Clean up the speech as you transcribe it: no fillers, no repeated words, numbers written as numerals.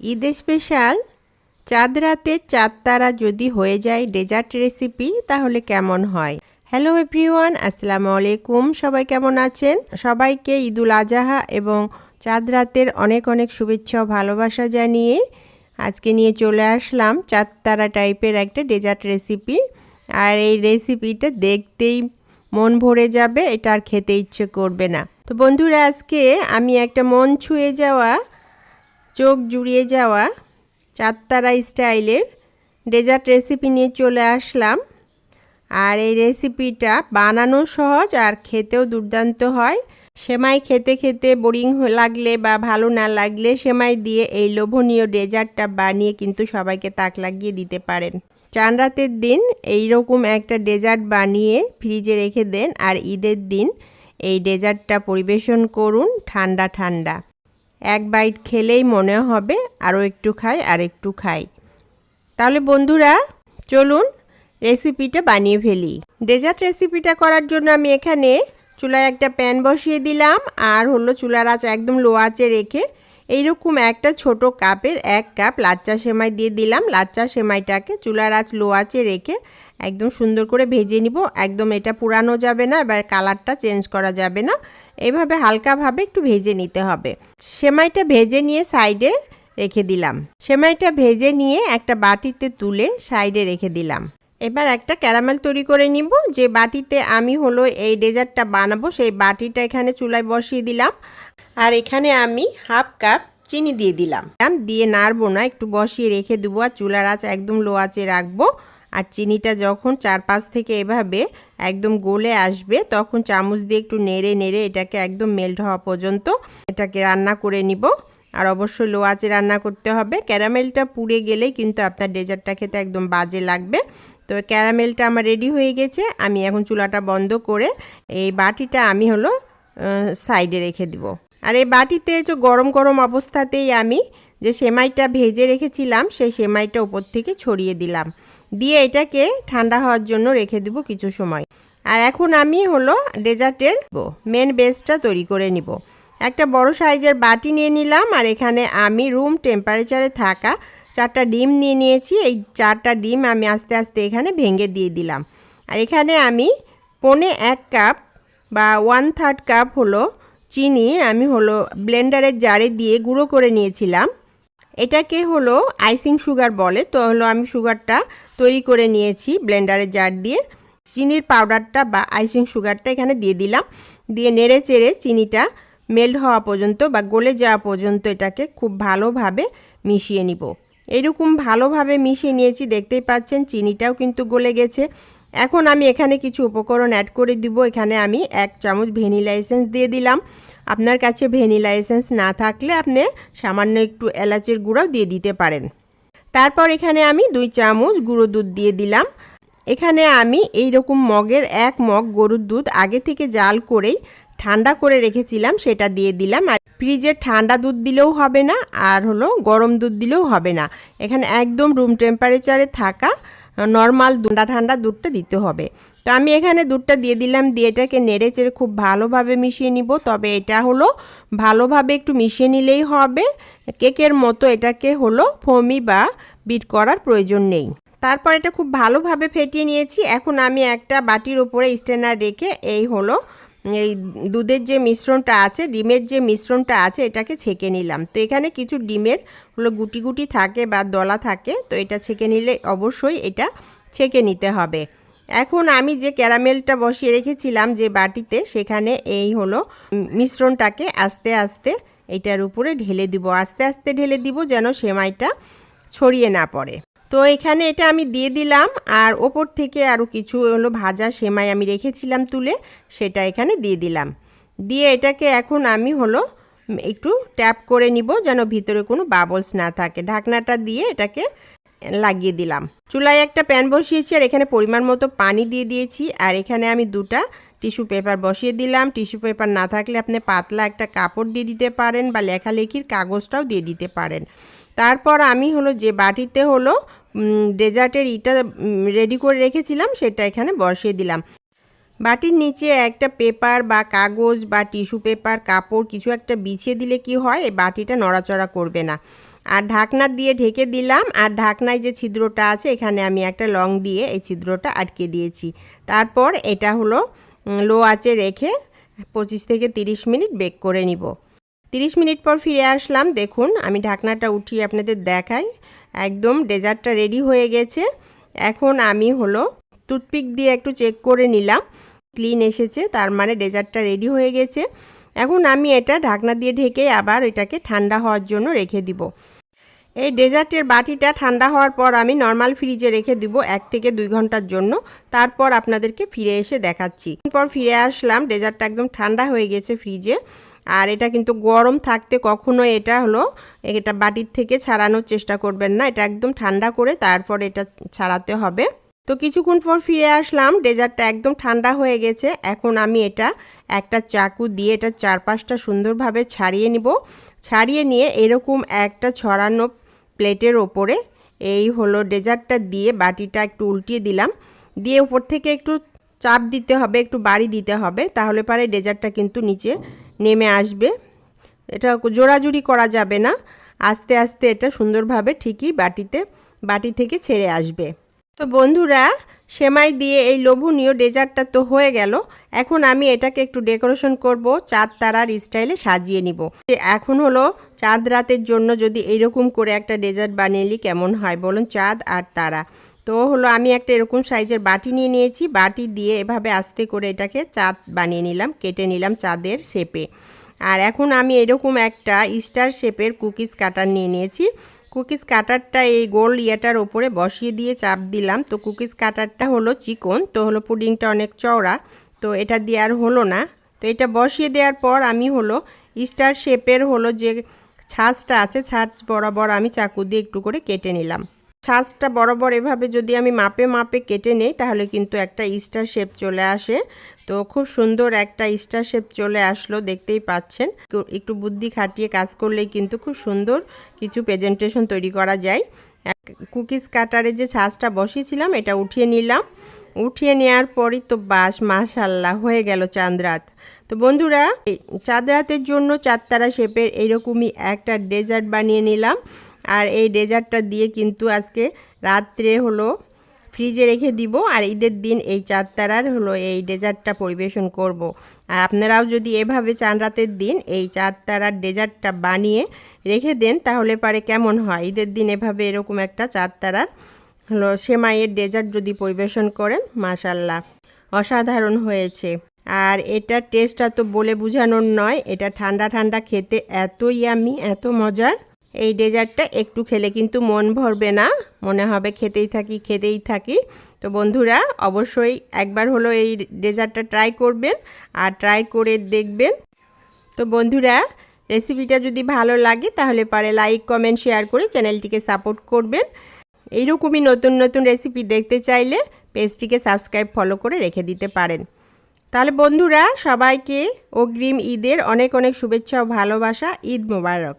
Eid special চাঁদ রাতের চাঁদ তারা যদি হয়ে যায় ডেজার্ট রেসিপি তাহলে কেমন হয়। হ্যালো এভরিওয়ান, আসসালামু আলাইকুম। সবাই কেমন আছেন? সবাইকে ঈদুল আজহা এবং চাঁদ রাতের অনেক অনেক শুভেচ্ছা ও ভালোবাসা জানিয়ে আজকে নিয়ে চলে আসলাম চাঁদ তারা টাইপের একটা ডেজার্ট রেসিপি। আর এই রেসিপিটা দেখতেই মন ভরে যাবে, এটা আর খেতে ইচ্ছে করবে না। তো বন্ধুরা, আজকে আমি একটা মন ছুঁয়ে যাওয়া, চোখ জুড়িয়ে যাওয়া চাঁদ তারা স্টাইলের ডেজার্ট রেসিপি নিয়ে চলে আসলাম। আর এই রেসিপিটা বানানো সহজ আর খেতেও দুর্দান্ত হয়। সেমাই খেতে খেতে বোরিং লাগলে বা ভালো না লাগলে সেমাই দিয়ে এই লোভনীয় ডেজার্টটা বানিয়ে কিন্তু সবাইকে তাক লাগিয়ে দিতে পারেন। চাঁদ রাতের দিন এইরকম একটা ডেজার্ট বানিয়ে ফ্রিজে রেখে দেন আর ঈদের দিন এই ডেজার্টটা পরিবেশন করুন ঠান্ডা ঠান্ডা। এক বাইট খেলেই মনে হবে আরও একটু খাই আর একটু খাই। তাহলে বন্ধুরা চলুন রেসিপিটা বানিয়ে ফেলি। ডেজার্ট রেসিপিটা করার জন্য আমি এখানে চুলায় একটা প্যান বসিয়ে দিলাম আর চুলার আঁচ একদম লো আঁচে রেখে এইরকম একটা ছোট কাপের 1 কাপ লাচ্চা সেমাই দিয়ে দিলাম। লাচ্চা সেমাইটাকে চুলার আঁচ লো আঁচে রেখে একদম সুন্দর করে ভেজে নিব। একদম এটা পুরানো যাবে না, এবার কালারটা চেঞ্জ করা যাবে না, এইভাবে হালকাভাবে একটু ভেজে নিতে হবে। সেমাইটা ভেজে নিয়ে সাইডে রেখে দিলাম। সেমাইটা ভেজে নিয়ে একটা বাটিতে তুলে সাইডে রেখে দিলাম। এবার একটা ক্যারামেল তৈরি করে নিব। যে বাটিতে আমি এই ডেজার্টটা বানাবো সেই বাটিটা এখানে চুলায় বসিয়ে দিলাম। আর এখানে আমি হাফ কাপ চিনি দিয়ে দিলাম। দিয়ে নাড়বো না, একটু বসিয়ে রেখে দেবো আর চুলার আঁচ একদম লো আঁচে রাখবো। আর চিনিটা যখন 4-5 থেকে এভাবে একদম গলে আসবে তখন চামচ দিয়ে একটু নেড়ে নেড়ে এটাকে একদম মেল্ট হওয়া পর্যন্ত এটাকে রান্না করে নিব। আর অবশ্যই লো আঁচে রান্না করতে হবে। ক্যারামেলটা পুড়ে গেলেই কিন্তু আপনার ডেজার্টটা খেতে একদম বাজে লাগবে। তো ক্যারামেলটা আমার রেডি হয়ে গেছে। আমি এখন চুলাটা বন্ধ করে এই বাটিটা আমি সাইডে রেখে দিব। আর এই বাটিতে যে গরম গরম অবস্থাতেই আমি যে সেমাইটা ভেজে রেখেছিলাম সেই সেমাইটা উপর থেকে ছড়িয়ে দিলাম। দিয়ে এটাকে ঠান্ডা হওয়ার জন্য রেখে দেব কিছু সময়। আর এখন আমি ডেজার্টের মেন বেসটা তৈরি করে নিব। একটা বড় সাইজের বাটি নিয়ে নিলাম আর এখানে আমি রুম টেম্পারেচারে থাকা 4টা ডিম নিয়ে নিয়েছি। এই 4টা ডিম আমি আস্তে আস্তে এখানে ভেঙে দিয়ে দিলাম। আর এখানে আমি 1.25 কাপ বা 1/3 কাপ চিনি আমি ব্লেন্ডারের জারে দিয়ে গুঁড়ো করে নিয়েছিলাম। এটাকে আইসিং সুগার বলে। তো আমি সুগারটা তৈরি করে নিয়েছি ব্লেন্ডারের জার দিয়ে। চিনির পাউডারটা বা আইসিং সুগারটা এখানে দিয়ে দিলাম। দিয়ে নেড়ে চেড়ে চিনিটা মেল্ট হওয়া পর্যন্ত বা গলে যাওয়া পর্যন্ত এটাকে খুব ভালোভাবে মিশিয়ে নিব। এরকম ভালোভাবে মিশিয়ে নিয়েছি, দেখতেই পাচ্ছেন চিনিটাও কিন্তু গলে গেছে। এখন আমি এখানে কিছু উপকরণ অ্যাড করে দিব। এখানে আমি 1 চামচ ভ্যানিলা এসেন্স দিয়ে দিলাম। আপনার কাছে ভ্যানিলা এসেন্স না থাকলে আপনি সামান্য একটু এলাচের গুঁড়াও দিয়ে দিতে পারেন। তারপর এখানে আমি 2 চামচ গুঁড়ো দুধ দিয়ে দিলাম। এখানে আমি এইরকম মগের 1 মগ গরুর দুধ আগে থেকে জাল করেই ঠান্ডা করে রেখেছিলাম, সেটা দিয়ে দিলাম। আর ফ্রিজের ঠান্ডা দুধ দিলেও হবে না আর গরম দুধ দিলেও হবে না, এখানে একদম রুম টেম্পারেচারে থাকা নর্মাল ঠান্ডা দুধটা দিতে হবে। তো আমি এখানে দুধটা দিয়ে দিলাম। দিয়ে এটাকে নেড়ে চেড়ে খুব ভালোভাবে মিশিয়ে নিব। তবে এটা ভালোভাবে একটু মিশিয়ে নিলেই হবে। কেকের মতো এটাকে ফোমি বা বিট করার প্রয়োজন নেই। তারপর এটা খুব ভালোভাবে ফেটিয়ে নিয়েছি। এখন আমি একটা বাটির উপরে স্ট্রেনার রেখে এই দুধের যে মিশ্রণটা আছে, ডিমের যে মিশ্রণটা আছে এটাকে ছেঁকে নিলাম। তো এখানে কিছু ডিমের গুটি গুটি থাকে বা দলা থাকে, তো এটা ছেঁকে নিলে অবশ্যই এটা ছেঁকে নিতে হবে। এখন আমি যে ক্যারামেলটা বসিয়ে রেখেছিলাম যে বাটিতে, সেখানে এই মিশ্রণটাকে আস্তে আস্তে এটার উপরে ঢেলে দিব। আস্তে আস্তে ঢেলে দিব যেন সেমাইটা ছড়িয়ে না পড়ে। তো এখানে এটা আমি দিয়ে দিলাম। আর ওপর থেকে আরও কিছু ভাজা সেমাই আমি রেখেছিলাম তুলে, সেটা এখানে দিয়ে দিলাম। দিয়ে এটাকে এখন আমি একটু ট্যাপ করে নিব যেন ভিতরে কোনো বাবলস না থাকে। ঢাকনাটা দিয়ে এটাকে লাগিয়ে দিলাম। চুলায় একটা প্যান বসিয়েছি আর এখানে পরিমাণ মতো পানি দিয়ে দিয়েছি। আর এখানে আমি 2টা টিস্যু পেপার বসিয়ে দিলাম। টিস্যু পেপার না থাকলে আপনি পাতলা একটা কাপড় দিয়ে দিতে পারেন বা লেখালেখির কাগজটাও দিয়ে দিতে পারেন। তারপর আমি যে বাটিতে ডেজার্টের ইটা রেডি করে রেখেছিলাম সেটা এখানে বসিয়ে দিলাম। বাটির নিচে একটা পেপার বা কাগজ বা টিস্যু পেপার কাপড় কিছু একটা বিছিয়ে দিলে কি হয়, এই বাটিটা নড়াচড়া করবে না। আর ঢাকনা দিয়ে ঢেকে দিলাম। আর ঢাকনায় যে ছিদ্রটা আছে এখানে আমি একটা লং দিয়ে এই ছিদ্রটা আটকে দিয়েছি। তারপর এটা হলো লো আঁচে রেখে 25 থেকে 30 মিনিট বেক করে নিব। 30 মিনিট পর ফিরে আসলাম। দেখুন আমি ঢাকনাটা উঠিয়ে আপনাদের দেখাই, একদম ডেজার্টটা রেডি হয়ে গেছে। এখন আমি হলো টুথপিক দিয়ে একটু চেক করে নিলাম, ক্লিন এসেছে, তার মানে ডেজার্টটা রেডি হয়ে গেছে। এখন আমি এটা ঢাকনা দিয়ে ঢেকে আবার এটাকে ঠান্ডা হওয়ার জন্য রেখে দিব। এই ডেজার্টের বাটিটা ঠান্ডা হওয়ার পর আমি নর্মাল ফ্রিজে রেখে দিব 1 থেকে 2 ঘন্টার জন্য। তারপর আপনাদেরকে ফিরে এসে দেখাচ্ছি। এরপর ফিরে আসলাম, ডেজার্টটা একদম ঠান্ডা হয়ে গেছে ফ্রিজে। আর এটা কিন্তু গরম থাকতে কখনো এটা বাটির থেকে ছাড়ানোর চেষ্টা করবেন না, এটা একদম ঠান্ডা করে তারপর এটা ছাড়াতে হবে। তো কিছুক্ষণ পর ফিরে আসলাম, ডেজার্টটা একদম ঠান্ডা হয়ে গেছে। এখন আমি এটা একটা চাকু দিয়ে এটা চারপাশটা সুন্দরভাবে ছাড়িয়ে নিব। ছাড়িয়ে নিয়ে এরকম একটা ছড়ানো প্লেটের ওপরে এই হলো ডেজার্টটা দিয়ে বাটিটা একটু উল্টিয়ে দিলাম, দিয়ে উপর থেকে একটু চাপ দিতে হবে, একটু বাড়ি দিতে হবে, তাহলে পরে ডেজার্টটা কিন্তু নিচে নেমে আসবে। এটা জোড়াজুড়ি করা যাবে না, আস্তে আস্তে এটা সুন্দরভাবে ঠিকই বাটি থেকে ছেড়ে আসবে। তো বন্ধুরা, সেমাই দিয়ে এই লোভনীয় ডেজার্টটা তো হয়ে গেল। এখন আমি এটাকে একটু ডেকোরেশন করব, চাঁদ তারার স্টাইলে সাজিয়ে নিব। এখন হলো চাঁদ রাতের জন্য যদি এইরকম করে একটা ডেজার্ট বানিয়ে নিই কেমন হয় বলুন, চাঁদ আর তারা। তো হলো আমি একটা এরকম সাইজের বাটি নিয়ে নিয়েছি, বাটি দিয়ে এভাবে আস্তে করে এটাকে চাঁদ বানিয়ে নিলাম, কেটে নিলাম চাঁদের শেপে। আর এখন আমি এরকম একটা স্টার শেপের কুকিজ কাটার নিয়ে নিয়েছি। কুকিজ কাটারটা এই গোল ইয়েটার ওপরে বসিয়ে দিয়ে চাপ দিলাম। তো কুকিজ কাটারটা হলো চিকন, তো হলো পুডিংটা অনেক চওড়া, তো এটা দিয়ে আর হলো না। তো এটা বসিয়ে দেওয়ার পর আমি হলো স্টার শেপের হলো যে ছাঁচটা আছে, ছাঁচ বরাবর আমি চাকু দিয়ে একটু করে কেটে নিলাম। ছাঁচটা বরাবর এভাবে যদি আমি মাপে মাপে কেটে নেই তাহলে কিন্তু একটা স্টার শেপ চলে আসে। তো খুব সুন্দর একটা স্টার শেপ চলে আসলো, দেখতেই পাচ্ছেন। একটু বুদ্ধি খাটিয়ে কাজ করলেই কিন্তু খুব সুন্দর কিছু প্রেজেন্টেশন তৈরি করা যায়। কুকিজ কাটারে যে ছাঁচটা বসিয়েছিলাম এটা উঠিয়ে নিলাম। উঠিয়ে নেওয়ার পরই তো বাস মাশাআল্লাহ হয়ে গেল চাঁদ রাত। তো বন্ধুরা, চাঁদ রাতের জন্য চাঁদ তারা শেপের এইরকমই একটা ডেজার্ট বানিয়ে নিলাম। আর এই ডেজার্টটা দিয়ে কিন্তু আজকে রাত্রে হলো ফ্রিজে রেখে দিব, আর ঈদের দিন এই চাঁদ তারার হলো এই ডেজার্টটা পরিবেশন করব। আর আপনারাও যদি এভাবে চাঁদ রাতের দিন এই চাঁদ তারার ডেজার্টটা বানিয়ে রেখে দেন তাহলে পারে কেমন হয়, ঈদের দিন এভাবে এরকম একটা চাঁদ তারার হলো সেমাইয়ের ডেজার্ট যদি পরিবেশন করেন, মাশাআল্লাহ অসাধারণ হয়েছে। আর এটার টেস্টটা তো বলে বোঝানোর নয়, এটা ঠান্ডা ঠান্ডা খেতে এত ইয়ামি, এত মজার। এই ডেজার্টটা একটু খেলে কিন্তু মন ভরবে না, মনে হবে খেতেই থাকি। তো বন্ধুরা, অবশ্যই একবার হলো এই ডেজার্টটা ট্রাই করবেন আর ট্রাই করে দেখবেন। তো বন্ধুরা, রেসিপিটা যদি ভালো লাগে তাহলে পারে লাইক কমেন্ট শেয়ার করে চ্যানেলটিকে সাপোর্ট করবেন। এইরকমই নতুন নতুন রেসিপি দেখতে চাইলে পেজটিকে সাবস্ক্রাইব ফলো করে রেখে দিতে পারেন। তাহলে বন্ধুরা, সবাইকে অগ্রিম ঈদের অনেক অনেক শুভেচ্ছা ও ভালোবাসা। ঈদ মোবারক।